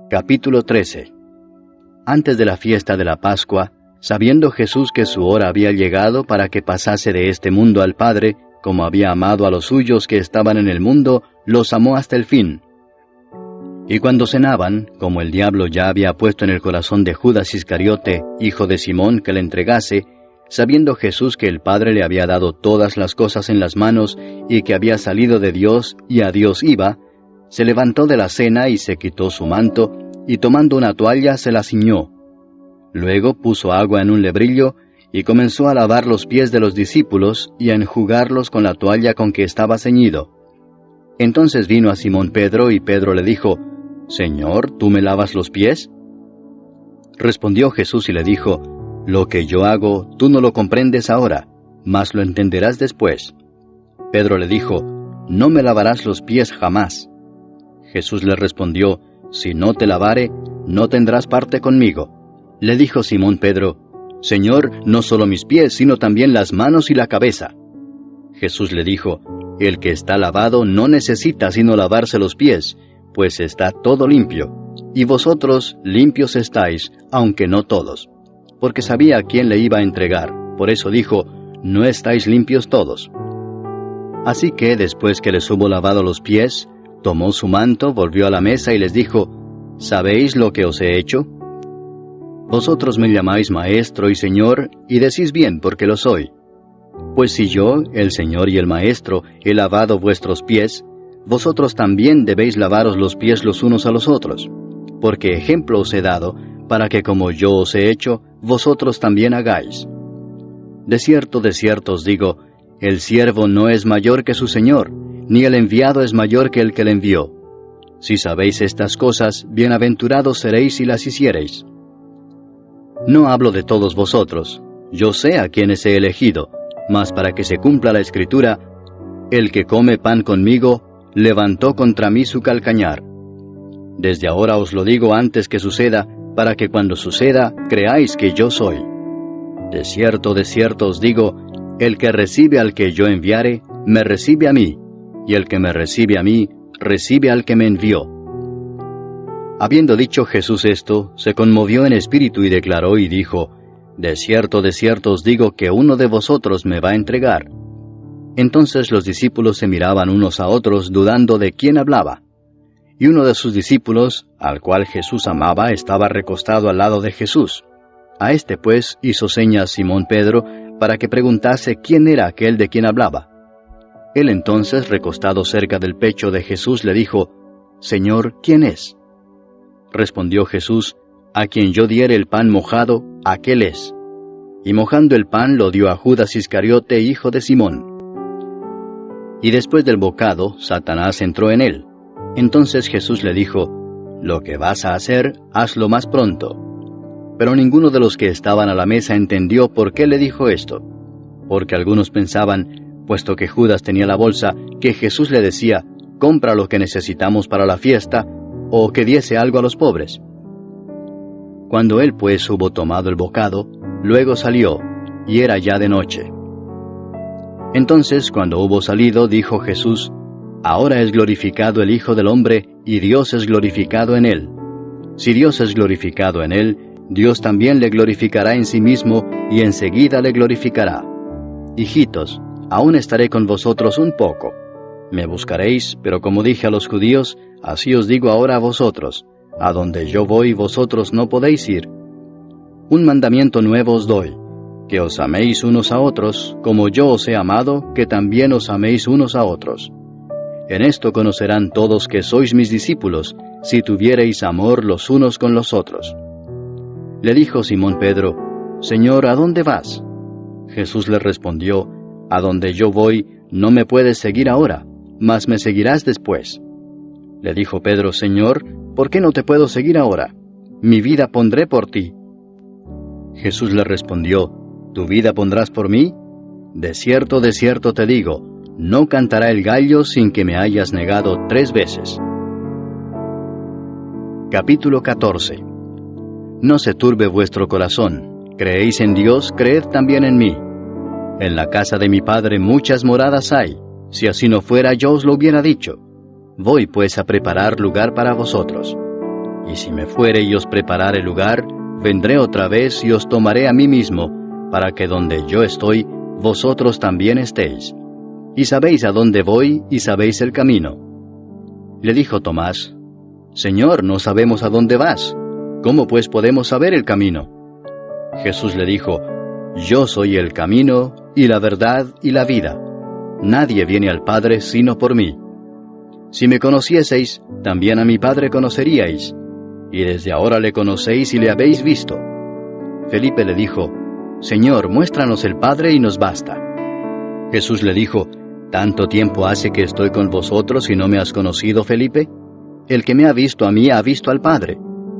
Capítulo 13. Antes de la fiesta de la Pascua, sabiendo Jesús que su hora había llegado para que pasase de este mundo al Padre, como había amado a los suyos que estaban en el mundo, los amó hasta el fin. Y cuando cenaban, como el diablo ya había puesto en el corazón de Judas Iscariote, hijo de Simón, que le entregase, sabiendo Jesús que el Padre le había dado todas las cosas en las manos, y que había salido de Dios y a Dios iba, se levantó de la cena y se quitó su manto, y tomando una toalla se la ciñó. Luego puso agua en un lebrillo, y comenzó a lavar los pies de los discípulos, y a enjugarlos con la toalla con que estaba ceñido. Entonces vino a Simón Pedro, y Pedro le dijo, «Señor, ¿tú me lavas los pies?» Respondió Jesús y le dijo, «Lo que yo hago, tú no lo comprendes ahora, mas lo entenderás después». Pedro le dijo, «No me lavarás los pies jamás». Jesús le respondió, «Si no te lavare, no tendrás parte conmigo». Le dijo Simón Pedro, «Señor, no solo mis pies, sino también las manos y la cabeza». Jesús le dijo, «El que está lavado no necesita sino lavarse los pies, pues está todo limpio. Y vosotros limpios estáis, aunque no todos». Porque sabía a quién le iba a entregar, por eso dijo, «No estáis limpios todos». Así que, después que les hubo lavado los pies, tomó su manto, volvió a la mesa y les dijo, «¿Sabéis lo que os he hecho? Vosotros me llamáis Maestro y Señor, y decís bien, porque lo soy. Pues si yo, el Señor y el Maestro, he lavado vuestros pies, vosotros también debéis lavaros los pies los unos a los otros. Porque ejemplo os he dado, para que como yo os he hecho, vosotros también hagáis. De cierto os digo, el siervo no es mayor que su Señor, ni el enviado es mayor que el que le envió. Si sabéis estas cosas, bienaventurados seréis si las hiciereis. No hablo de todos vosotros, yo sé a quienes he elegido, mas para que se cumpla la Escritura, el que come pan conmigo, levantó contra mí su calcañar. Desde ahora os lo digo antes que suceda, para que cuando suceda, creáis que yo soy. De cierto os digo, el que recibe al que yo enviare, me recibe a mí, y el que me recibe a mí, recibe al que me envió. Habiendo dicho Jesús esto, se conmovió en espíritu y declaró y dijo, De cierto os digo que uno de vosotros me va a entregar. Entonces los discípulos se miraban unos a otros, dudando de quién hablaba. Y uno de sus discípulos, al cual Jesús amaba, estaba recostado al lado de Jesús. A este pues hizo señas Simón Pedro, para que preguntase quién era aquel de quien hablaba. Él entonces, recostado cerca del pecho de Jesús, le dijo, «Señor, ¿quién es?» Respondió Jesús, «A quien yo diere el pan mojado, aquel es». Y mojando el pan lo dio a Judas Iscariote, hijo de Simón. Y después del bocado, Satanás entró en él. Entonces Jesús le dijo, «Lo que vas a hacer, hazlo más pronto». Pero ninguno de los que estaban a la mesa entendió por qué le dijo esto. Porque algunos pensaban, puesto que Judas tenía la bolsa, que Jesús le decía, «Compra lo que necesitamos para la fiesta», o que diese algo a los pobres. Cuando él pues hubo tomado el bocado, luego salió, y era ya de noche. Entonces, cuando hubo salido, dijo Jesús, «Ahora es glorificado el Hijo del Hombre, y Dios es glorificado en él. Si Dios es glorificado en él, Dios también le glorificará en sí mismo, y enseguida le glorificará. Hijitos, aún estaré con vosotros un poco. Me buscaréis, pero como dije a los judíos, así os digo ahora a vosotros, a donde yo voy vosotros no podéis ir. Un mandamiento nuevo os doy, que os améis unos a otros, como yo os he amado, que también os améis unos a otros. En esto conocerán todos que sois mis discípulos, si tuviereis amor los unos con los otros. Le dijo Simón Pedro, «Señor, ¿a dónde vas?» Jesús le respondió, «A donde yo voy, no me puedes seguir ahora, mas me seguirás después». Le dijo Pedro, «Señor, ¿por qué no te puedo seguir ahora? Mi vida pondré por ti». Jesús le respondió, «¿Tu vida pondrás por mí? De cierto te digo, no cantará el gallo sin que me hayas negado 3 veces». Capítulo 14. No se turbe vuestro corazón. Creéis en Dios, creed también en mí. En la casa de mi Padre muchas moradas hay. Si así no fuera, yo os lo hubiera dicho. Voy pues a preparar lugar para vosotros. Y si me fuere y os preparare lugar, vendré otra vez y os tomaré a mí mismo, para que donde yo estoy, vosotros también estéis. Y sabéis a dónde voy y sabéis el camino. Le dijo Tomás: Señor, no sabemos a dónde vas. ¿Cómo pues podemos saber el camino? Jesús le dijo: Yo soy el camino, y la verdad, y la vida. Nadie viene al Padre sino por mí. Si me conocieseis, también a mi Padre conoceríais, y desde ahora le conocéis y le habéis visto. Felipe le dijo: Señor, muéstranos el Padre y nos basta. Jesús le dijo: ¿Tanto tiempo hace que estoy con vosotros y no me has conocido, Felipe? El que me ha visto a mí ha visto al Padre.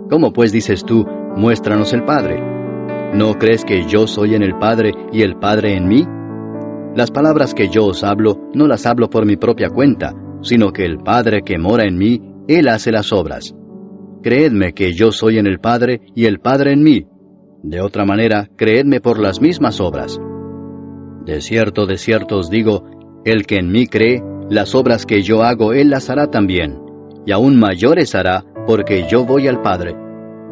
¿Cómo pues dices tú, muéstranos el Padre? ¿No crees que yo soy en el Padre y el Padre en mí? Las palabras que yo os hablo, no las hablo por mi propia cuenta, sino que el Padre que mora en mí, Él hace las obras. Creedme que yo soy en el Padre y el Padre en mí. De otra manera, creedme por las mismas obras. De cierto os digo, el que en mí cree, las obras que yo hago Él las hará también, y aún mayores hará, porque yo voy al Padre.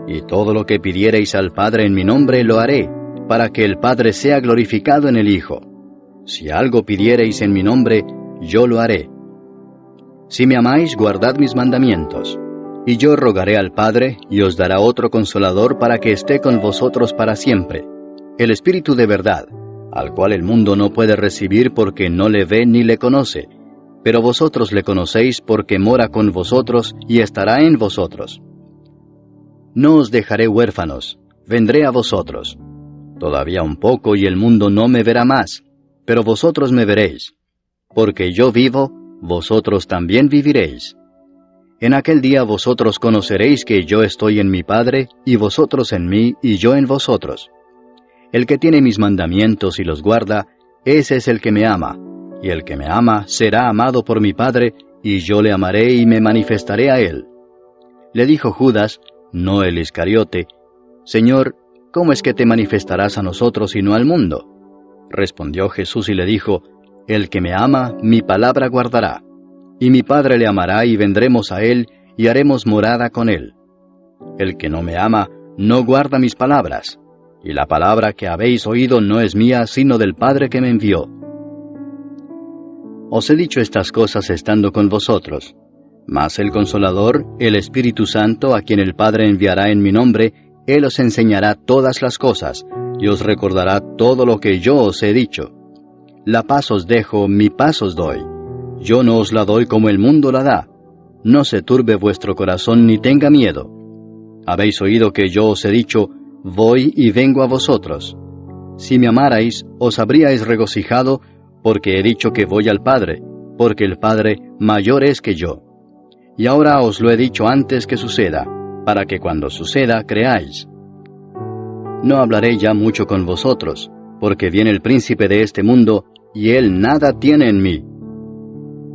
Y todo lo que pidiereis al Padre en mi nombre lo haré, para que el Padre sea glorificado en el Hijo. Si algo pidiereis en mi nombre, yo lo haré. Si me amáis, guardad mis mandamientos. Y yo rogaré al Padre, y os dará otro Consolador para que esté con vosotros para siempre, el Espíritu de verdad, al cual el mundo no puede recibir porque no le ve ni le conoce, pero vosotros le conocéis porque mora con vosotros y estará en vosotros. No os dejaré huérfanos, vendré a vosotros. Todavía un poco y el mundo no me verá más, pero vosotros me veréis. Porque yo vivo, vosotros también viviréis. En aquel día vosotros conoceréis que yo estoy en mi Padre, y vosotros en mí, y yo en vosotros. El que tiene mis mandamientos y los guarda, ese es el que me ama, y el que me ama será amado por mi Padre, y yo le amaré y me manifestaré a él. Le dijo Judas, no el Iscariote: Señor, ¿cómo es que te manifestarás a nosotros y no al mundo? Respondió Jesús y le dijo: El que me ama, mi palabra guardará, y mi Padre le amará y vendremos a él y haremos morada con él. El que no me ama, no guarda mis palabras, y la palabra que habéis oído no es mía, sino del Padre que me envió. Os he dicho estas cosas estando con vosotros, mas el Consolador, el Espíritu Santo, a quien el Padre enviará en mi nombre, Él os enseñará todas las cosas, y os recordará todo lo que yo os he dicho. La paz os dejo, mi paz os doy. Yo no os la doy como el mundo la da. No se turbe vuestro corazón ni tenga miedo. Habéis oído que yo os he dicho, voy y vengo a vosotros. Si me amarais, os habríais regocijado, porque he dicho que voy al Padre, porque el Padre mayor es que yo. Y ahora os lo he dicho antes que suceda, para que cuando suceda creáis. No hablaré ya mucho con vosotros, porque viene el príncipe de este mundo, y él nada tiene en mí.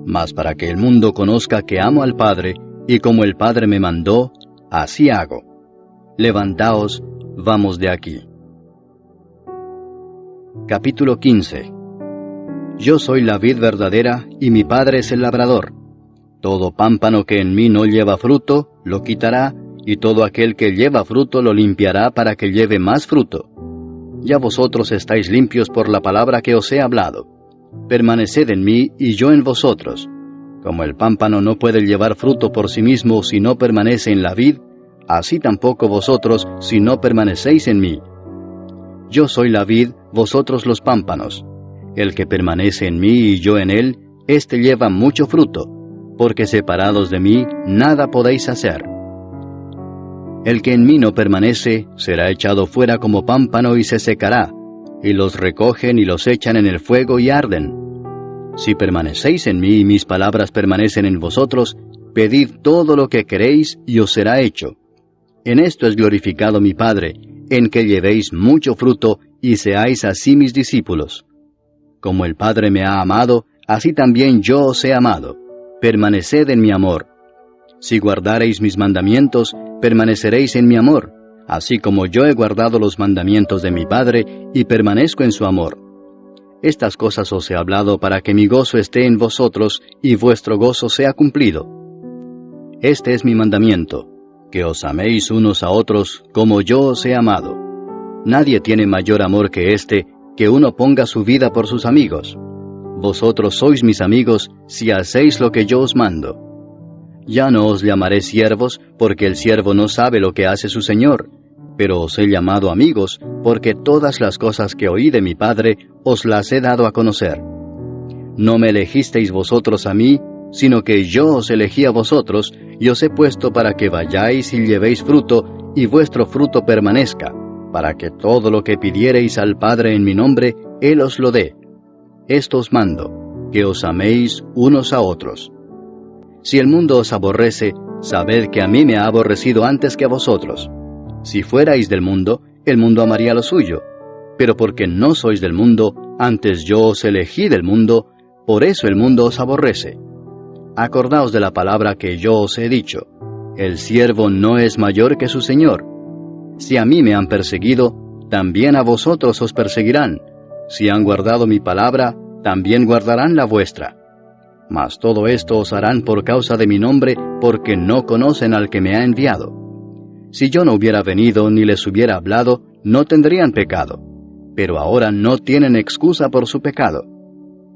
Mas para que el mundo conozca que amo al Padre, y como el Padre me mandó, así hago. Levantaos, vamos de aquí. Capítulo 15. Yo soy la vid verdadera, y mi Padre es el labrador. Todo pámpano que en mí no lleva fruto, lo quitará, y todo aquel que lleva fruto lo limpiará para que lleve más fruto. Ya vosotros estáis limpios por la palabra que os he hablado. Permaneced en mí y yo en vosotros. Como el pámpano no puede llevar fruto por sí mismo si no permanece en la vid, así tampoco vosotros si no permanecéis en mí. Yo soy la vid, vosotros los pámpanos. El que permanece en mí y yo en él, éste lleva mucho fruto, porque separados de mí nada podéis hacer. El que en mí no permanece, será echado fuera como pámpano y se secará, y los recogen y los echan en el fuego y arden. Si permanecéis en mí y mis palabras permanecen en vosotros, pedid todo lo que queréis y os será hecho. En esto es glorificado mi Padre, en que llevéis mucho fruto y seáis así mis discípulos. Como el Padre me ha amado, así también yo os he amado. Permaneced en mi amor. Si guardareis mis mandamientos, permaneceréis en mi amor, así como yo he guardado los mandamientos de mi Padre y permanezco en su amor. Estas cosas os he hablado para que mi gozo esté en vosotros y vuestro gozo sea cumplido. Este es mi mandamiento: que os améis unos a otros como yo os he amado. Nadie tiene mayor amor que este, que uno ponga su vida por sus amigos. Vosotros sois mis amigos si hacéis lo que yo os mando. Ya no os llamaré siervos, porque el siervo no sabe lo que hace su señor, pero os he llamado amigos, porque todas las cosas que oí de mi Padre os las he dado a conocer. No me elegisteis vosotros a mí, sino que yo os elegí a vosotros, y os he puesto para que vayáis y llevéis fruto, y vuestro fruto permanezca, para que todo lo que pidiereis al Padre en mi nombre, Él os lo dé. Esto os mando, que os améis unos a otros. Si el mundo os aborrece, sabed que a mí me ha aborrecido antes que a vosotros. Si fuerais del mundo, el mundo amaría lo suyo. Pero porque no sois del mundo, antes yo os elegí del mundo, por eso el mundo os aborrece. Acordaos de la palabra que yo os he dicho: el siervo no es mayor que su señor. Si a mí me han perseguido, también a vosotros os perseguirán. Si han guardado mi palabra, también guardarán la vuestra. Mas todo esto os harán por causa de mi nombre, porque no conocen al que me ha enviado. Si yo no hubiera venido ni les hubiera hablado, no tendrían pecado. Pero ahora no tienen excusa por su pecado.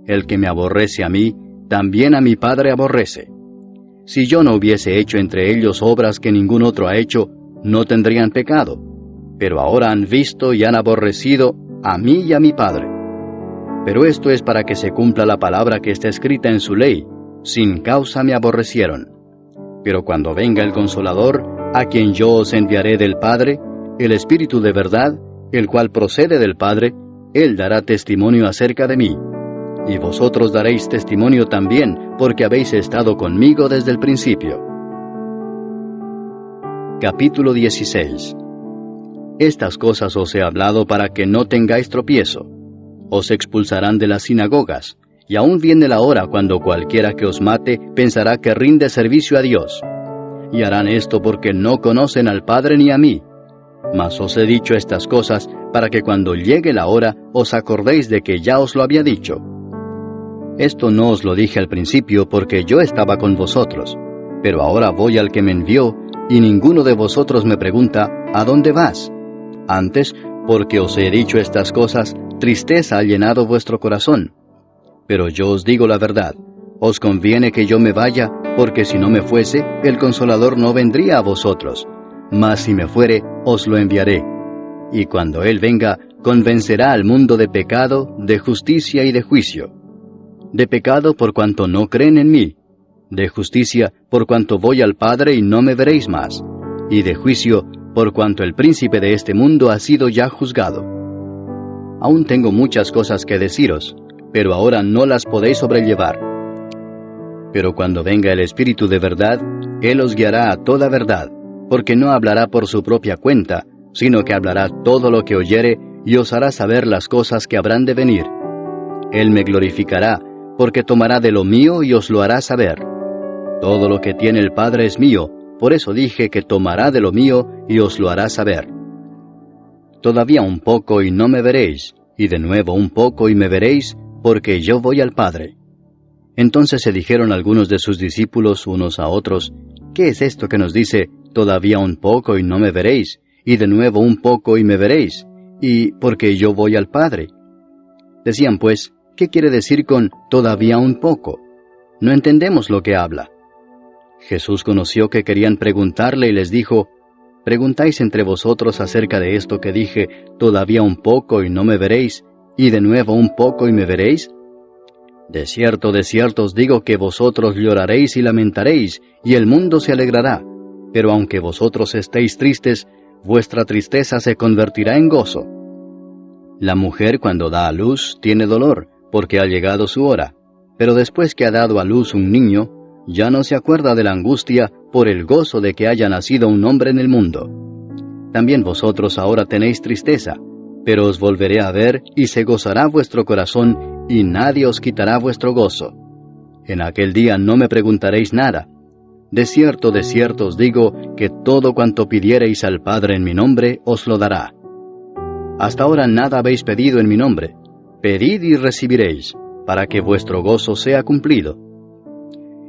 El que me aborrece a mí, también a mi Padre aborrece. Si yo no hubiese hecho entre ellos obras que ningún otro ha hecho, no tendrían pecado. Pero ahora han visto y han aborrecido a mí y a mi Padre. Pero esto es para que se cumpla la palabra que está escrita en su ley: sin causa me aborrecieron. Pero cuando venga el Consolador, a quien yo os enviaré del Padre, el Espíritu de verdad, el cual procede del Padre, Él dará testimonio acerca de mí. Y vosotros daréis testimonio también, porque habéis estado conmigo desde el principio. Capítulo 16. Estas cosas os he hablado para que no tengáis tropiezo. Os expulsarán de las sinagogas, y aún viene la hora cuando cualquiera que os mate pensará que rinde servicio a Dios. Y harán esto porque no conocen al Padre ni a mí. Mas os he dicho estas cosas para que cuando llegue la hora os acordéis de que ya os lo había dicho. Esto no os lo dije al principio porque yo estaba con vosotros, pero ahora voy al que me envió, y ninguno de vosotros me pregunta: ¿a dónde vas? Antes, porque os he dicho estas cosas, tristeza ha llenado vuestro corazón. Pero yo os digo la verdad: os conviene que yo me vaya, porque si no me fuese, el Consolador no vendría a vosotros. Mas si me fuere, os lo enviaré. Y cuando Él venga, convencerá al mundo de pecado, de justicia y de juicio. De pecado por cuanto no creen en mí. De justicia por cuanto voy al Padre y no me veréis más. Y de juicio por cuanto el príncipe de este mundo ha sido ya juzgado. Aún tengo muchas cosas que deciros, pero ahora no las podéis sobrellevar. Pero cuando venga el Espíritu de verdad, Él os guiará a toda verdad, porque no hablará por su propia cuenta, sino que hablará todo lo que oyere y os hará saber las cosas que habrán de venir. Él me glorificará, porque tomará de lo mío y os lo hará saber. Todo lo que tiene el Padre es mío, por eso dije que tomará de lo mío y os lo hará saber. Todavía un poco y no me veréis, y de nuevo un poco y me veréis, porque yo voy al Padre. Entonces se dijeron algunos de sus discípulos unos a otros: ¿qué es esto que nos dice: todavía un poco y no me veréis, y de nuevo un poco y me veréis, y porque yo voy al Padre? Decían pues: ¿qué quiere decir con todavía un poco? No entendemos lo que habla. Jesús conoció que querían preguntarle y les dijo: ¿preguntáis entre vosotros acerca de esto que dije: todavía un poco y no me veréis, y de nuevo un poco y me veréis? De cierto os digo que vosotros lloraréis y lamentaréis, y el mundo se alegrará. Pero aunque vosotros estéis tristes, vuestra tristeza se convertirá en gozo. La mujer cuando da a luz tiene dolor, porque ha llegado su hora, pero después que ha dado a luz un niño, ya no se acuerda de la angustia por el gozo de que haya nacido un hombre en el mundo. También vosotros ahora tenéis tristeza, pero os volveré a ver y se gozará vuestro corazón, y nadie os quitará vuestro gozo. En aquel día no me preguntaréis nada. De cierto os digo que todo cuanto pidiereis al Padre en mi nombre os lo dará. Hasta ahora nada habéis pedido en mi nombre. Pedid y recibiréis, para que vuestro gozo sea cumplido.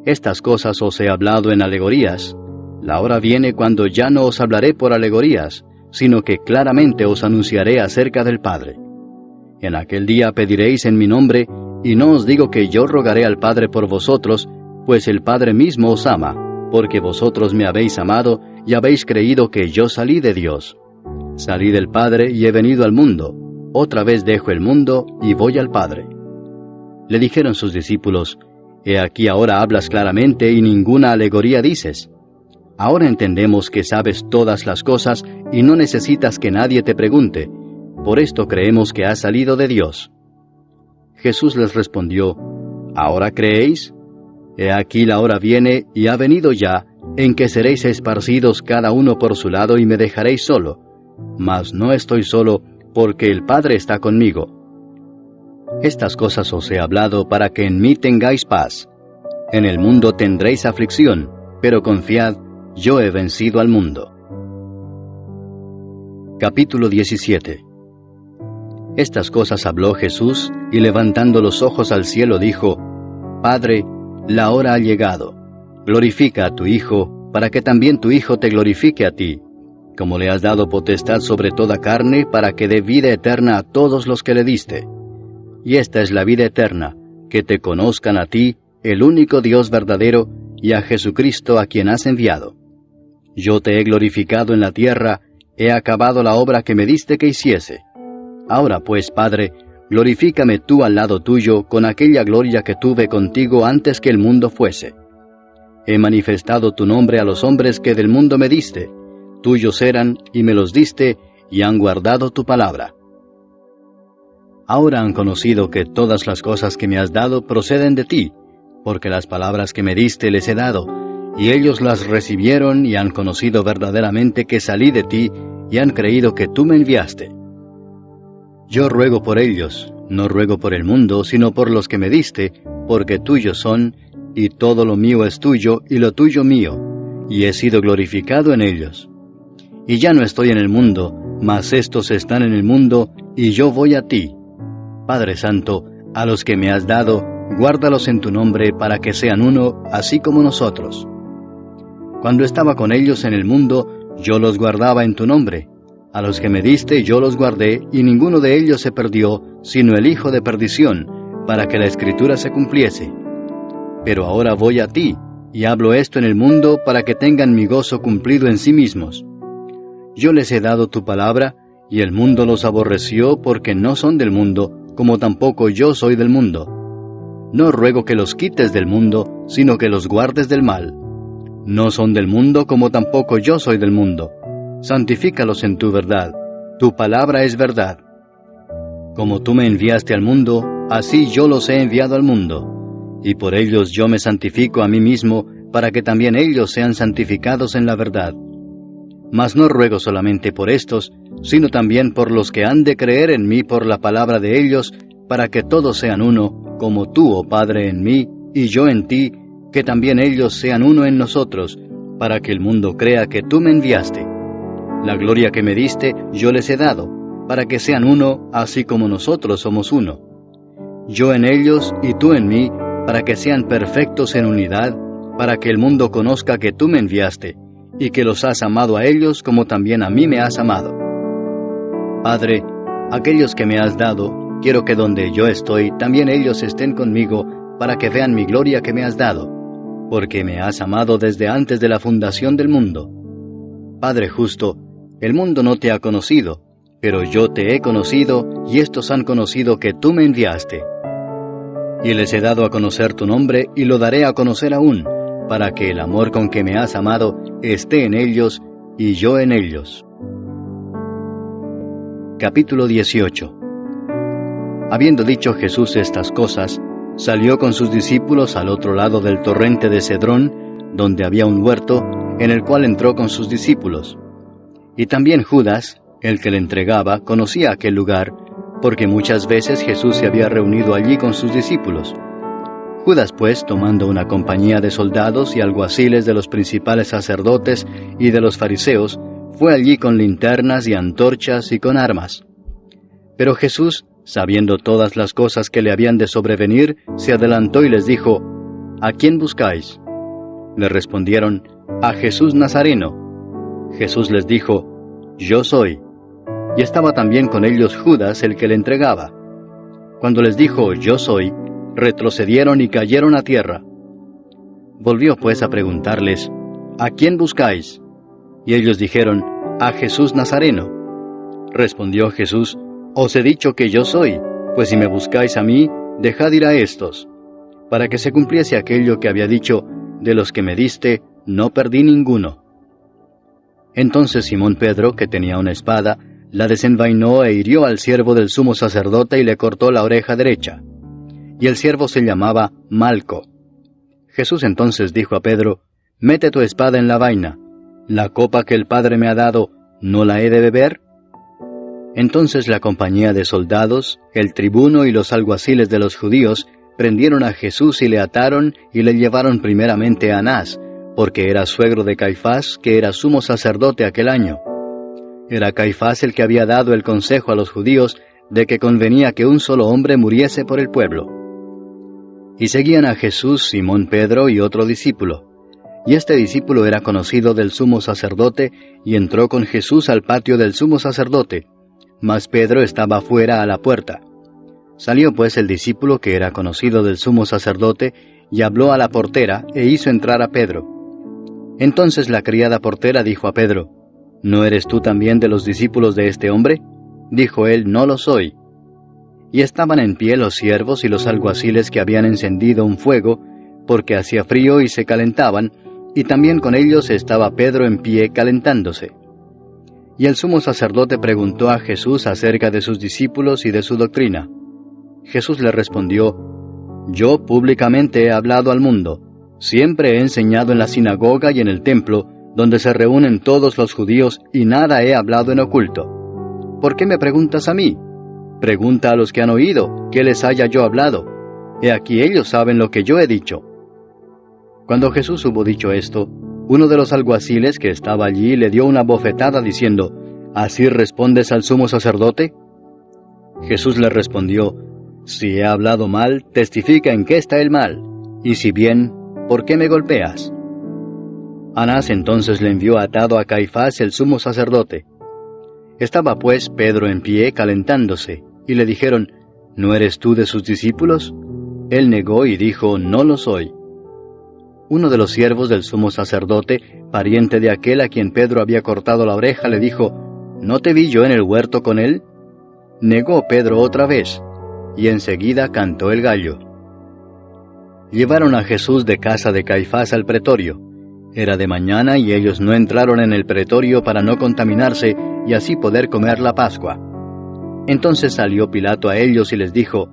Estas cosas os he hablado en alegorías. La hora viene cuando ya no os hablaré por alegorías, sino que claramente os anunciaré acerca del Padre. En aquel día pediréis en mi nombre, y no os digo que yo rogaré al Padre por vosotros, pues el Padre mismo os ama, porque vosotros me habéis amado y habéis creído que yo salí de Dios. Salí del Padre y he venido al mundo. Otra vez dejo el mundo y voy al Padre. Le dijeron sus discípulos, He aquí ahora hablas claramente y ninguna alegoría dices. Ahora entendemos que sabes todas las cosas y no necesitas que nadie te pregunte. Por esto creemos que has salido de Dios. Jesús les respondió, ¿Ahora creéis? He aquí la hora viene y ha venido ya, en que seréis esparcidos cada uno por su lado y me dejaréis solo. Mas no estoy solo, porque el Padre está conmigo. Estas cosas os he hablado para que en mí tengáis paz. En el mundo tendréis aflicción, pero confiad, yo he vencido al mundo. Capítulo 17. Estas cosas habló Jesús, y levantando los ojos al cielo dijo, Padre, la hora ha llegado. Glorifica a tu Hijo, para que también tu Hijo te glorifique a ti, como le has dado potestad sobre toda carne, para que dé vida eterna a todos los que le diste. Y esta es la vida eterna, que te conozcan a ti, el único Dios verdadero, y a Jesucristo a quien has enviado. Yo te he glorificado en la tierra, he acabado la obra que me diste que hiciese. Ahora pues, Padre, glorifícame tú al lado tuyo con aquella gloria que tuve contigo antes que el mundo fuese. He manifestado tu nombre a los hombres que del mundo me diste. Tuyos eran, y me los diste, y han guardado tu palabra. Ahora han conocido que todas las cosas que me has dado proceden de ti, porque las palabras que me diste les he dado, y ellos las recibieron y han conocido verdaderamente que salí de ti, y han creído que tú me enviaste. Yo ruego por ellos, no ruego por el mundo, sino por los que me diste, porque tuyos son, y todo lo mío es tuyo, y lo tuyo mío, y he sido glorificado en ellos. Y ya no estoy en el mundo, mas estos están en el mundo, y yo voy a ti. Padre Santo, a los que me has dado, guárdalos en tu nombre para que sean uno, así como nosotros. Cuando estaba con ellos en el mundo, yo los guardaba en tu nombre. A los que me diste yo los guardé, y ninguno de ellos se perdió, sino el hijo de perdición, para que la Escritura se cumpliese. Pero ahora voy a ti, y hablo esto en el mundo para que tengan mi gozo cumplido en sí mismos. Yo les he dado tu palabra, y el mundo los aborreció porque no son del mundo, como tampoco yo soy del mundo. No ruego que los quites del mundo, sino que los guardes del mal. No son del mundo como tampoco yo soy del mundo. Santifícalos en tu verdad. Tu palabra es verdad. Como tú me enviaste al mundo, así yo los he enviado al mundo. Y por ellos yo me santifico a mí mismo, para que también ellos sean santificados en la verdad. Mas no ruego solamente por estos, sino también por los que han de creer en mí por la palabra de ellos, para que todos sean uno, como tú, oh Padre, en mí, y yo en ti, que también ellos sean uno en nosotros, para que el mundo crea que tú me enviaste. La gloria que me diste yo les he dado, para que sean uno, así como nosotros somos uno. Yo en ellos y tú en mí, para que sean perfectos en unidad, para que el mundo conozca que tú me enviaste, y que los has amado a ellos como también a mí me has amado. Padre, aquellos que me has dado, quiero que donde yo estoy, también ellos estén conmigo, para que vean mi gloria que me has dado, porque me has amado desde antes de la fundación del mundo. Padre justo, el mundo no te ha conocido, pero yo te he conocido, y estos han conocido que tú me enviaste. Y les he dado a conocer tu nombre, y lo daré a conocer aún, para que el amor con que me has amado esté en ellos, y yo en ellos. Capítulo 18. Habiendo dicho Jesús estas cosas, salió con sus discípulos al otro lado del torrente de Cedrón, donde había un huerto, en el cual entró con sus discípulos. Y también Judas, el que le entregaba, conocía aquel lugar, porque muchas veces Jesús se había reunido allí con sus discípulos. Judas, pues, tomando una compañía de soldados y alguaciles de los principales sacerdotes y de los fariseos, fue allí con linternas y antorchas y con armas. Pero Jesús, sabiendo todas las cosas que le habían de sobrevenir, se adelantó y les dijo, ¿A quién buscáis? Le respondieron, a Jesús Nazareno. Jesús les dijo, yo soy. Y estaba también con ellos Judas, el que le entregaba. Cuando les dijo, yo soy, retrocedieron y cayeron a tierra. Volvió pues a preguntarles, ¿a quién buscáis? Y ellos dijeron, a Jesús Nazareno. Respondió Jesús, os he dicho que yo soy, pues si me buscáis a mí, dejad ir a estos. Para que se cumpliese aquello que había dicho, de los que me diste, no perdí ninguno. Entonces Simón Pedro, que tenía una espada, la desenvainó e hirió al siervo del sumo sacerdote y le cortó la oreja derecha. Y el siervo se llamaba Malco. Jesús entonces dijo a Pedro, mete tu espada en la vaina. ¿La copa que el Padre me ha dado, no la he de beber? Entonces la compañía de soldados, el tribuno y los alguaciles de los judíos, prendieron a Jesús y le ataron y le llevaron primeramente a Anás, porque era suegro de Caifás, que era sumo sacerdote aquel año. Era Caifás el que había dado el consejo a los judíos de que convenía que un solo hombre muriese por el pueblo. Y seguían a Jesús Simón Pedro y otro discípulo. Y este discípulo era conocido del sumo sacerdote, y entró con Jesús al patio del sumo sacerdote, mas Pedro estaba fuera a la puerta. Salió pues el discípulo que era conocido del sumo sacerdote, y habló a la portera, e hizo entrar a Pedro. Entonces la criada portera dijo a Pedro, ¿no eres tú también de los discípulos de este hombre? Dijo él, no lo soy. Y estaban en pie los siervos y los alguaciles que habían encendido un fuego, porque hacía frío y se calentaban, y también con ellos estaba Pedro en pie calentándose. Y el sumo sacerdote preguntó a Jesús acerca de sus discípulos y de su doctrina. Jesús le respondió, yo públicamente he hablado al mundo, siempre he enseñado en la sinagoga y en el templo, donde se reúnen todos los judíos, y nada he hablado en oculto. ¿Por qué me preguntas a mí? Pregunta a los que han oído, ¿qué les haya yo hablado? He aquí ellos saben lo que yo he dicho. Cuando Jesús hubo dicho esto, uno de los alguaciles que estaba allí le dio una bofetada diciendo, ¿así respondes al sumo sacerdote? Jesús le respondió, si he hablado mal, testifica en qué está el mal, y si bien, ¿por qué me golpeas? Anás entonces le envió atado a Caifás el sumo sacerdote. Estaba pues Pedro en pie calentándose, y le dijeron, ¿no eres tú de sus discípulos? Él negó y dijo, no lo soy. Uno de los siervos del sumo sacerdote, pariente de aquel a quien Pedro había cortado la oreja, le dijo, ¿no te vi yo en el huerto con él? Negó Pedro otra vez, y enseguida cantó el gallo. Llevaron a Jesús de casa de Caifás al pretorio. Era de mañana y ellos no entraron en el pretorio para no contaminarse y así poder comer la Pascua. Entonces salió Pilato a ellos y les dijo,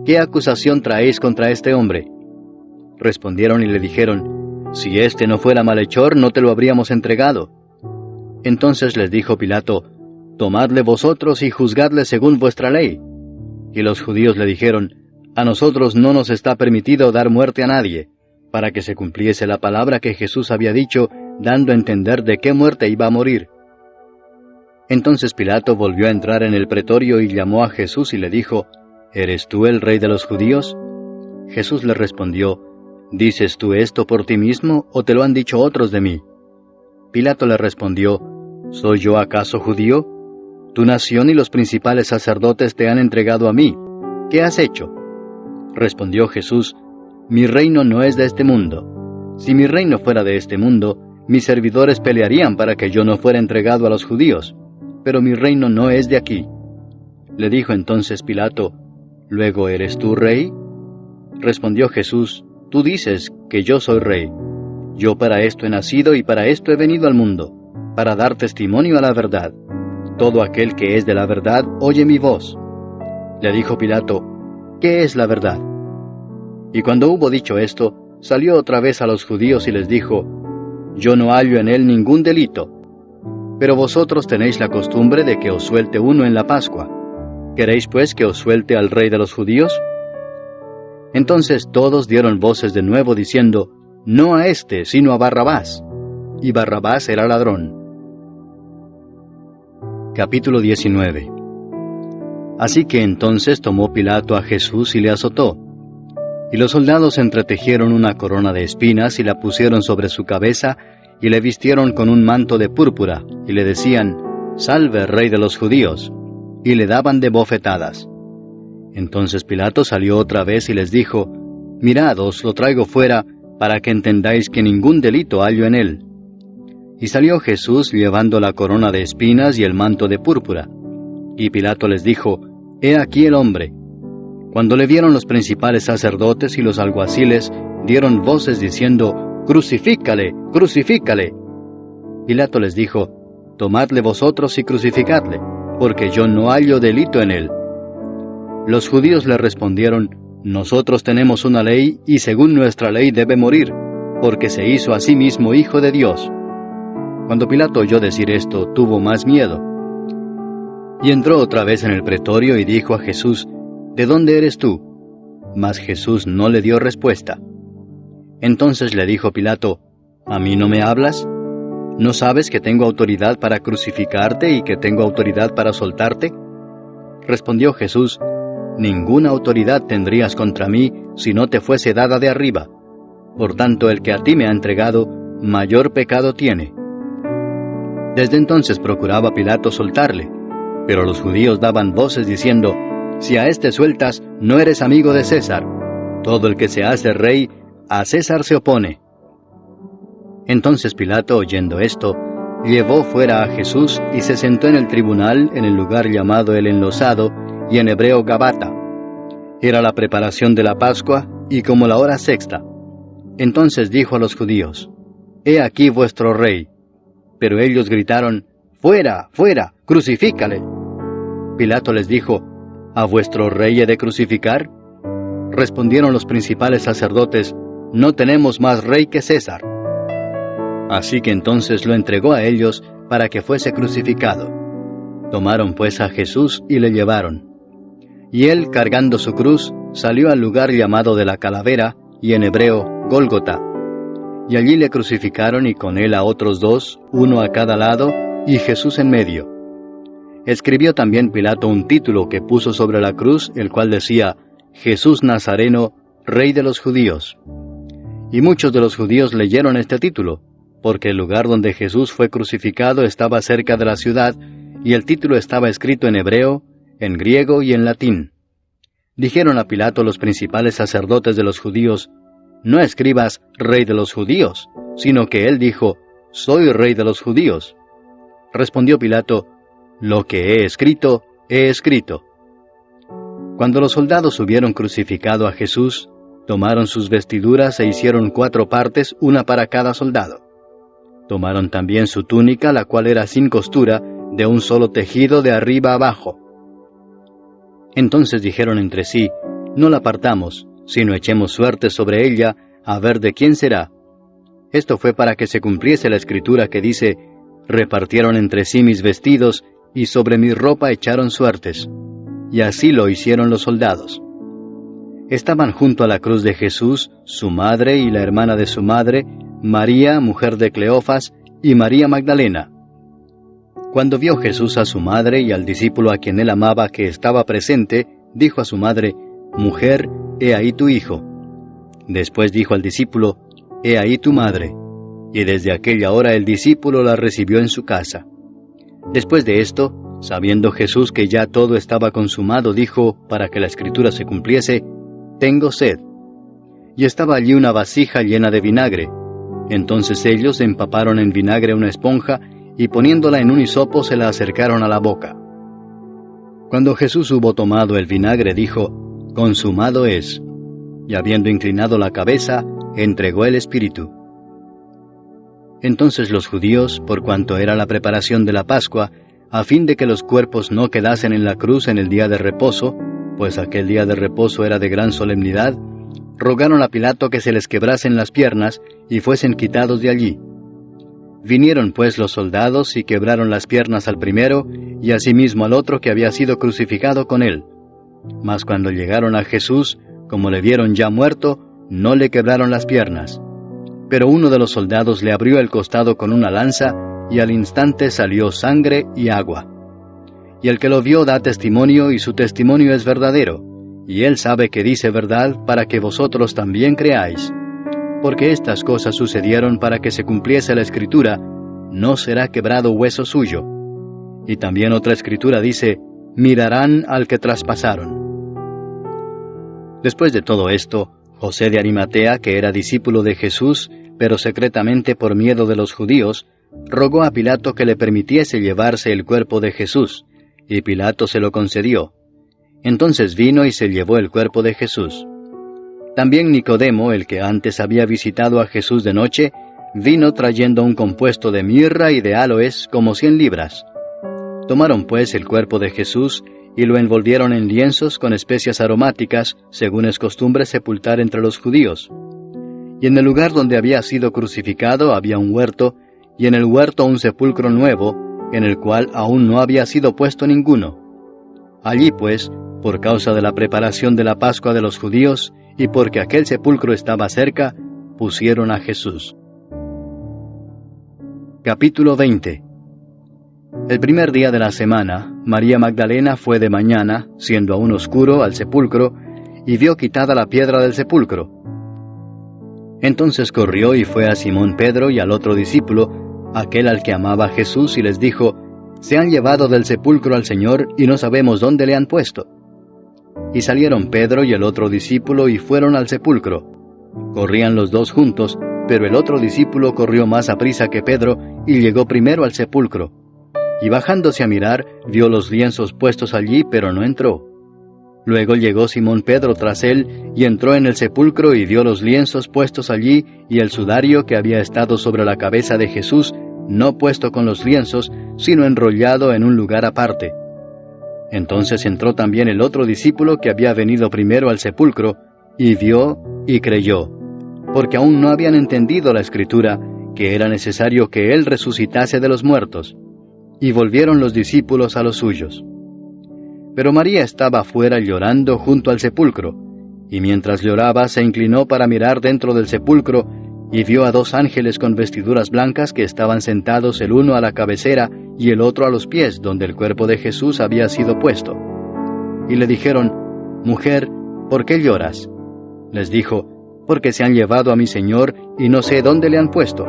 ¿qué acusación traéis contra este hombre? Respondieron y le dijeron, si éste no fuera malhechor, no te lo habríamos entregado. Entonces les dijo Pilato, tomadle vosotros y juzgadle según vuestra ley. Y los judíos le dijeron, a nosotros no nos está permitido dar muerte a nadie, para que se cumpliese la palabra que Jesús había dicho, dando a entender de qué muerte iba a morir. Entonces Pilato volvió a entrar en el pretorio y llamó a Jesús y le dijo, ¿eres tú el rey de los judíos? Jesús le respondió, ¿dices tú esto por ti mismo, o te lo han dicho otros de mí? Pilato le respondió, ¿soy yo acaso judío? Tu nación y los principales sacerdotes te han entregado a mí. ¿Qué has hecho? Respondió Jesús, mi reino no es de este mundo. Si mi reino fuera de este mundo, mis servidores pelearían para que yo no fuera entregado a los judíos, pero mi reino no es de aquí. Le dijo entonces Pilato, ¿luego eres tú rey? Respondió Jesús, tú dices que yo soy rey. Yo para esto he nacido y para esto he venido al mundo, para dar testimonio a la verdad. Todo aquel que es de la verdad oye mi voz. Le dijo Pilato, ¿qué es la verdad? Y cuando hubo dicho esto, salió otra vez a los judíos y les dijo, yo no hallo en él ningún delito. Pero vosotros tenéis la costumbre de que os suelte uno en la Pascua. ¿Queréis pues que os suelte al rey de los judíos? Entonces todos dieron voces de nuevo diciendo, no a éste, sino a Barrabás. Y Barrabás era ladrón. Capítulo 19. Así que entonces tomó Pilato a Jesús y le azotó. Y los soldados entretejieron una corona de espinas y la pusieron sobre su cabeza, y le vistieron con un manto de púrpura, y le decían, «Salve, Rey de los judíos», y le daban de bofetadas. Entonces Pilato salió otra vez y les dijo, «Mirad, os lo traigo fuera, para que entendáis que ningún delito hallo en él». Y salió Jesús llevando la corona de espinas y el manto de púrpura. Y Pilato les dijo, «He aquí el hombre». Cuando le vieron los principales sacerdotes y los alguaciles, dieron voces diciendo, «Crucifícale, crucifícale». Pilato les dijo, «Tomadle vosotros y crucificadle, porque yo no hallo delito en él». Los judíos le respondieron, «Nosotros tenemos una ley, y según nuestra ley debe morir, porque se hizo a sí mismo Hijo de Dios». Cuando Pilato oyó decir esto, tuvo más miedo. Y entró otra vez en el pretorio y dijo a Jesús, «¿De dónde eres tú?». Mas Jesús no le dio respuesta. Entonces le dijo Pilato, «¿A mí no me hablas? ¿No sabes que tengo autoridad para crucificarte y que tengo autoridad para soltarte?». Respondió Jesús, «Ninguna autoridad tendrías contra mí si no te fuese dada de arriba. Por tanto, el que a ti me ha entregado, mayor pecado tiene». Desde entonces procuraba Pilato soltarle, pero los judíos daban voces diciendo, «Si a éste sueltas, no eres amigo de César. Todo el que se hace rey, a César se opone». Entonces Pilato, oyendo esto, llevó fuera a Jesús y se sentó en el tribunal en el lugar llamado el Enlosado, y en hebreo Gabata. Era la preparación de la Pascua, y como la hora sexta. Entonces dijo a los judíos, «He aquí vuestro rey». Pero ellos gritaron, «¡Fuera, fuera, crucifícale!». Pilato les dijo, «¿A vuestro rey he de crucificar?». Respondieron los principales sacerdotes, «No tenemos más rey que César». Así que entonces lo entregó a ellos para que fuese crucificado. Tomaron pues a Jesús y le llevaron. Y él, cargando su cruz, salió al lugar llamado de la Calavera, y en hebreo, Gólgota. Y allí le crucificaron y con él a otros dos, uno a cada lado, y Jesús en medio. Escribió también Pilato un título que puso sobre la cruz, el cual decía, «Jesús Nazareno, Rey de los Judíos». Y muchos de los judíos leyeron este título, porque el lugar donde Jesús fue crucificado estaba cerca de la ciudad, y el título estaba escrito en hebreo, en griego y en latín. Dijeron a Pilato los principales sacerdotes de los judíos, «No escribas Rey de los Judíos», sino que él dijo, «Soy Rey de los Judíos». Respondió Pilato, «Lo que he escrito, he escrito». Cuando los soldados hubieron crucificado a Jesús, tomaron sus vestiduras e hicieron 4 partes, una para cada soldado. Tomaron también su túnica, la cual era sin costura, de un solo tejido de arriba abajo. Entonces dijeron entre sí, «No la partamos, sino echemos suerte sobre ella, a ver de quién será». Esto fue para que se cumpliese la escritura que dice, «Repartieron entre sí mis vestidos, y sobre mi ropa echaron suertes». Y así lo hicieron los soldados. Estaban junto a la cruz de Jesús, su madre y la hermana de su madre, María, mujer de Cleofas, y María Magdalena. Cuando vio Jesús a su madre y al discípulo a quien él amaba que estaba presente, dijo a su madre, «Mujer, he ahí tu hijo». Después dijo al discípulo, «He ahí tu madre». Y desde aquella hora el discípulo la recibió en su casa. Después de esto, sabiendo Jesús que ya todo estaba consumado, dijo, para que la escritura se cumpliese, «Tengo sed». Y estaba allí una vasija llena de vinagre. Entonces ellos empaparon en vinagre una esponja, y poniéndola en un hisopo se la acercaron a la boca. Cuando Jesús hubo tomado el vinagre, dijo, «Consumado es». Y habiendo inclinado la cabeza, entregó el espíritu. Entonces los judíos, por cuanto era la preparación de la Pascua, a fin de que los cuerpos no quedasen en la cruz en el día de reposo, pues aquel día de reposo era de gran solemnidad, rogaron a Pilato que se les quebrasen las piernas y fuesen quitados de allí. Vinieron pues los soldados y quebraron las piernas al primero y asimismo al otro que había sido crucificado con él. Mas cuando llegaron a Jesús, como le vieron ya muerto, no le quebraron las piernas. Pero uno de los soldados le abrió el costado con una lanza, y al instante salió sangre y agua. Y el que lo vio da testimonio, y su testimonio es verdadero, y él sabe que dice verdad para que vosotros también creáis. porque estas cosas sucedieron para que se cumpliese la Escritura: no será quebrado hueso suyo. Y también otra Escritura dice: mirarán al que traspasaron. Después de todo esto, José de Arimatea, que era discípulo de Jesús, pero secretamente por miedo de los judíos, rogó a Pilato que le permitiese llevarse el cuerpo de Jesús, y Pilato se lo concedió. Entonces vino y se llevó el cuerpo de Jesús. También Nicodemo, el que antes había visitado a Jesús de noche, vino trayendo un compuesto de mirra y de áloes como 100 libras. Tomaron pues el cuerpo de Jesús y lo envolvieron en lienzos con especias aromáticas, según es costumbre sepultar entre los judíos. Y en el lugar donde había sido crucificado había un huerto, y en el huerto un sepulcro nuevo, en el cual aún no había sido puesto ninguno. Allí pues, por causa de la preparación de la Pascua de los judíos, y porque aquel sepulcro estaba cerca, pusieron a Jesús. Capítulo 20. El primer día de la semana, María Magdalena fue de mañana, siendo aún oscuro, al sepulcro, y vio quitada la piedra del sepulcro. Entonces corrió y fue a Simón Pedro y al otro discípulo, aquel al que amaba a Jesús, y les dijo: se han llevado del sepulcro al Señor, y no sabemos dónde le han puesto. Y salieron Pedro y el otro discípulo y fueron al sepulcro. Corrían los dos juntos, pero el otro discípulo corrió más aprisa que Pedro, y llegó primero al sepulcro. Y bajándose a mirar, vio los lienzos puestos allí, pero no entró. Luego llegó Simón Pedro tras él, y entró en el sepulcro y vio los lienzos puestos allí, y el sudario que había estado sobre la cabeza de Jesús, no puesto con los lienzos, sino enrollado en un lugar aparte. Entonces entró también el otro discípulo que había venido primero al sepulcro, y vio y creyó, porque aún no habían entendido la Escritura, que era necesario que él resucitase de los muertos. Y volvieron los discípulos a los suyos. Pero María estaba afuera llorando junto al sepulcro, y mientras lloraba se inclinó para mirar dentro del sepulcro, y vio a 2 ángeles con vestiduras blancas que estaban sentados el uno a la cabecera y el otro a los pies, donde el cuerpo de Jesús había sido puesto. Y le dijeron: mujer, ¿por qué lloras? Les dijo: porque se han llevado a mi Señor, y no sé dónde le han puesto.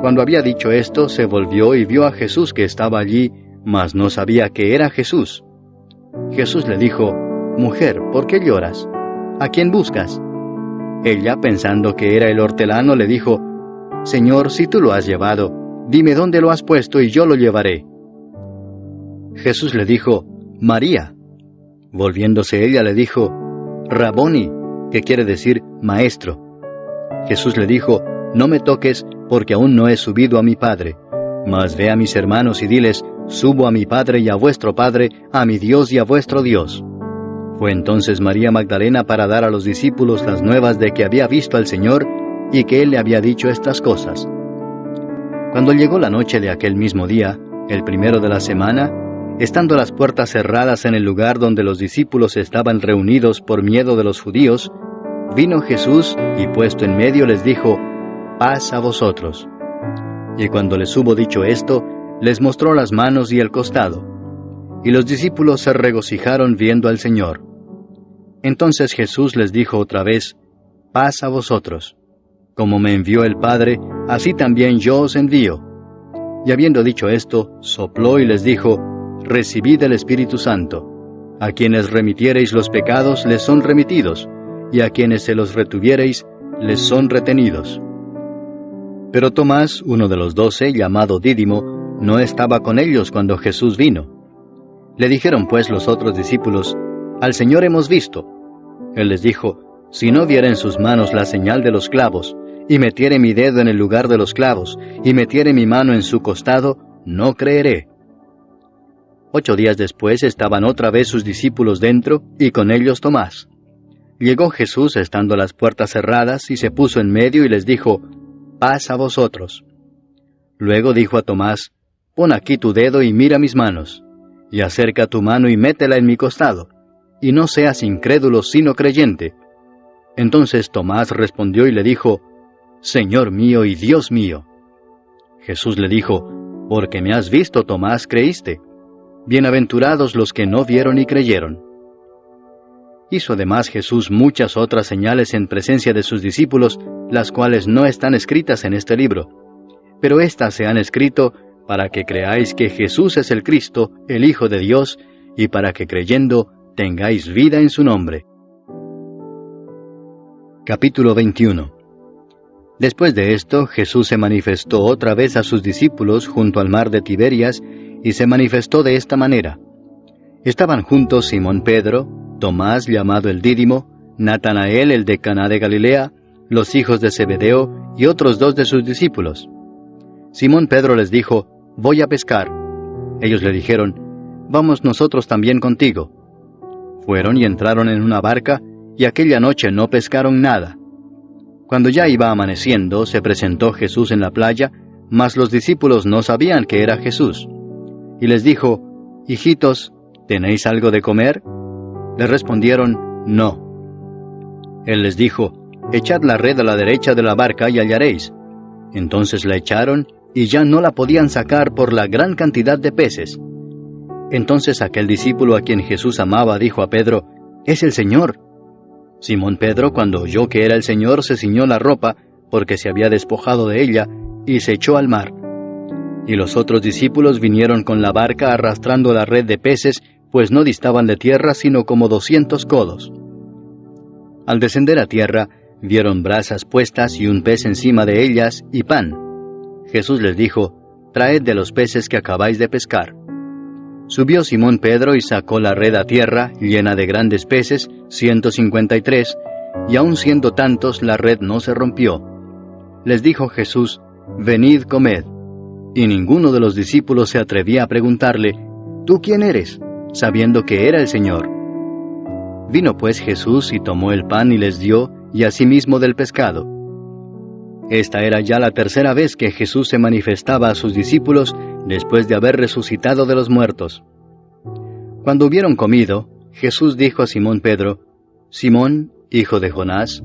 Cuando había dicho esto, se volvió y vio a Jesús que estaba allí, mas no sabía que era Jesús. Jesús le dijo: mujer, ¿por qué lloras? ¿A quién buscas? Ella, pensando que era el hortelano, le dijo: Señor, si tú lo has llevado, dime dónde lo has puesto y yo lo llevaré. Jesús le dijo: María. Volviéndose ella le dijo: Raboni, que quiere decir maestro. Jesús le dijo: no me toques, porque aún no he subido a mi Padre. Mas ve a mis hermanos y diles: subo a mi Padre y a vuestro Padre, a mi Dios y a vuestro Dios. Fue entonces María Magdalena para dar a los discípulos las nuevas de que había visto al Señor, y que Él le había dicho estas cosas. Cuando llegó la noche de aquel mismo día, el primero de la semana, estando las puertas cerradas en el lugar donde los discípulos estaban reunidos por miedo de los judíos, vino Jesús, y puesto en medio les dijo: paz a vosotros. Y cuando les hubo dicho esto, les mostró las manos y el costado. Y los discípulos se regocijaron viendo al Señor. Entonces Jesús les dijo otra vez: paz a vosotros. Como me envió el Padre, así también yo os envío. Y habiendo dicho esto, sopló y les dijo: recibid el Espíritu Santo. A quienes remitiereis los pecados les son remitidos, y a quienes se los retuviereis les son retenidos. Pero Tomás, uno de los 12, llamado Dídimo, no estaba con ellos cuando Jesús vino. Le dijeron pues los otros discípulos: al Señor hemos visto. Él les dijo: si no viera en sus manos la señal de los clavos, y metiere mi dedo en el lugar de los clavos, y metiere mi mano en su costado, no creeré. 8 días después estaban otra vez sus discípulos dentro, y con ellos Tomás. Llegó Jesús estando las puertas cerradas, y se puso en medio y les dijo: paz a vosotros. Luego dijo a Tomás: pon aquí tu dedo y mira mis manos, y acerca tu mano y métela en mi costado, y no seas incrédulo sino creyente. Entonces Tomás respondió y le dijo: Señor mío y Dios mío. Jesús le dijo: porque me has visto, Tomás, creíste. Bienaventurados los que no vieron y creyeron. Hizo además Jesús muchas otras señales en presencia de sus discípulos, las cuales no están escritas en este libro, pero éstas se han escrito para que creáis que Jesús es el Cristo, el Hijo de Dios, y para que creyendo tengáis vida en su nombre. Capítulo 21. Después de esto, Jesús se manifestó otra vez a sus discípulos junto al mar de Tiberias, y se manifestó de esta manera. Estaban juntos Simón Pedro, Tomás llamado el Dídimo, Natanael el de Caná de Galilea, los hijos de Zebedeo y otros 2 de sus discípulos. Simón Pedro les dijo, «Voy a pescar». Ellos le dijeron, «Vamos nosotros también contigo». Fueron y entraron en una barca, y aquella noche no pescaron nada. Cuando ya iba amaneciendo, se presentó Jesús en la playa, mas los discípulos no sabían que era Jesús. Y les dijo, «Hijitos, ¿tenéis algo de comer?» Les respondieron, «No». Él les dijo, «Echad la red a la derecha de la barca y hallaréis». Entonces la echaron, y ya no la podían sacar por la gran cantidad de peces. Entonces aquel discípulo a quien Jesús amaba dijo a Pedro, «Es el Señor». Simón Pedro, cuando oyó que era el Señor, se ciñó la ropa, porque se había despojado de ella, y se echó al mar. Y los otros discípulos vinieron con la barca arrastrando la red de peces, pues no distaban de tierra sino como 200 codos. Al descender a tierra, vieron brasas puestas y un pez encima de ellas, y pan. Jesús les dijo, «Traed de los peces que acabáis de pescar». Subió Simón Pedro y sacó la red a tierra, llena de grandes peces, 153, y aun siendo tantos, la red no se rompió. Les dijo Jesús, «Venid, comed». Y ninguno de los discípulos se atrevía a preguntarle, «¿Tú quién eres?», sabiendo que era el Señor. Vino pues Jesús y tomó el pan y les dio, y asimismo del pescado. Esta era ya la tercera vez que Jesús se manifestaba a sus discípulos después de haber resucitado de los muertos. Cuando hubieron comido, Jesús dijo a Simón Pedro, «Simón, hijo de Jonás,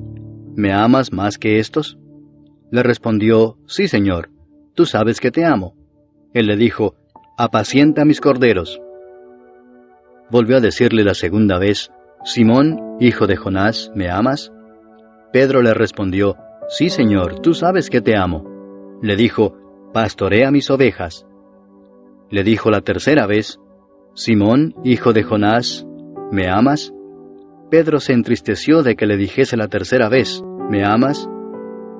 ¿me amas más que estos?». Le respondió, «Sí, Señor, tú sabes que te amo». Él le dijo, «Apacienta mis corderos». Volvió a decirle la segunda vez, «Simón, hijo de Jonás, ¿me amas?». Pedro le respondió, «Sí, Señor, tú sabes que te amo». Le dijo, «Pastorea mis ovejas». Le dijo la tercera vez, «Simón, hijo de Jonás, ¿me amas?». Pedro se entristeció de que le dijese la tercera vez, «¿Me amas?».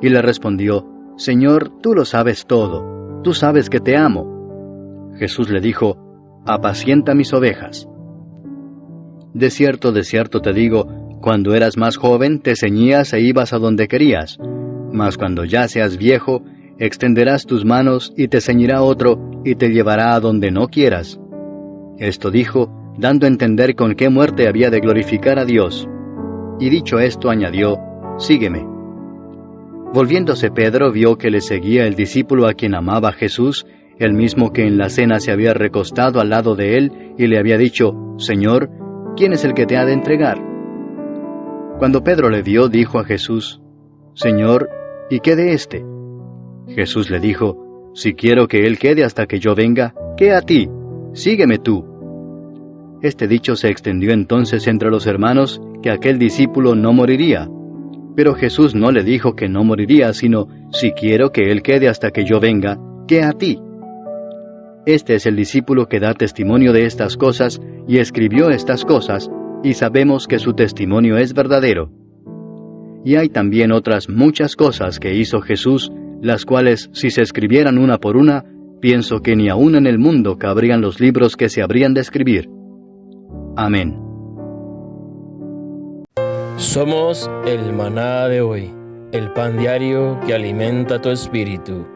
Y le respondió, «Señor, tú lo sabes todo, tú sabes que te amo». Jesús le dijo, «Apacienta mis ovejas». De cierto te digo, cuando eras más joven te ceñías e ibas a donde querías, mas cuando ya seas viejo, extenderás tus manos y te ceñirá otro y te llevará a donde no quieras. Esto dijo, dando a entender con qué muerte había de glorificar a Dios. Y dicho esto añadió, «Sígueme». Volviéndose Pedro vio que le seguía el discípulo a quien amaba Jesús, el mismo que en la cena se había recostado al lado de él y le había dicho, «Señor, ¿quién es el que te ha de entregar?». Cuando Pedro le vio, dijo a Jesús, «Señor, ¿y qué de éste?». Jesús le dijo, «Si quiero que él quede hasta que yo venga, ¿qué a ti? Sígueme tú». Este dicho se extendió entonces entre los hermanos, que aquel discípulo no moriría. Pero Jesús no le dijo que no moriría, sino, «Si quiero que él quede hasta que yo venga, ¿qué a ti?». Este es el discípulo que da testimonio de estas cosas, y escribió estas cosas, y sabemos que su testimonio es verdadero. Y hay también otras muchas cosas que hizo Jesús, las cuales, si se escribieran una por una, pienso que ni aun en el mundo cabrían los libros que se habrían de escribir. Amén. Somos el maná de hoy, el pan diario que alimenta tu espíritu.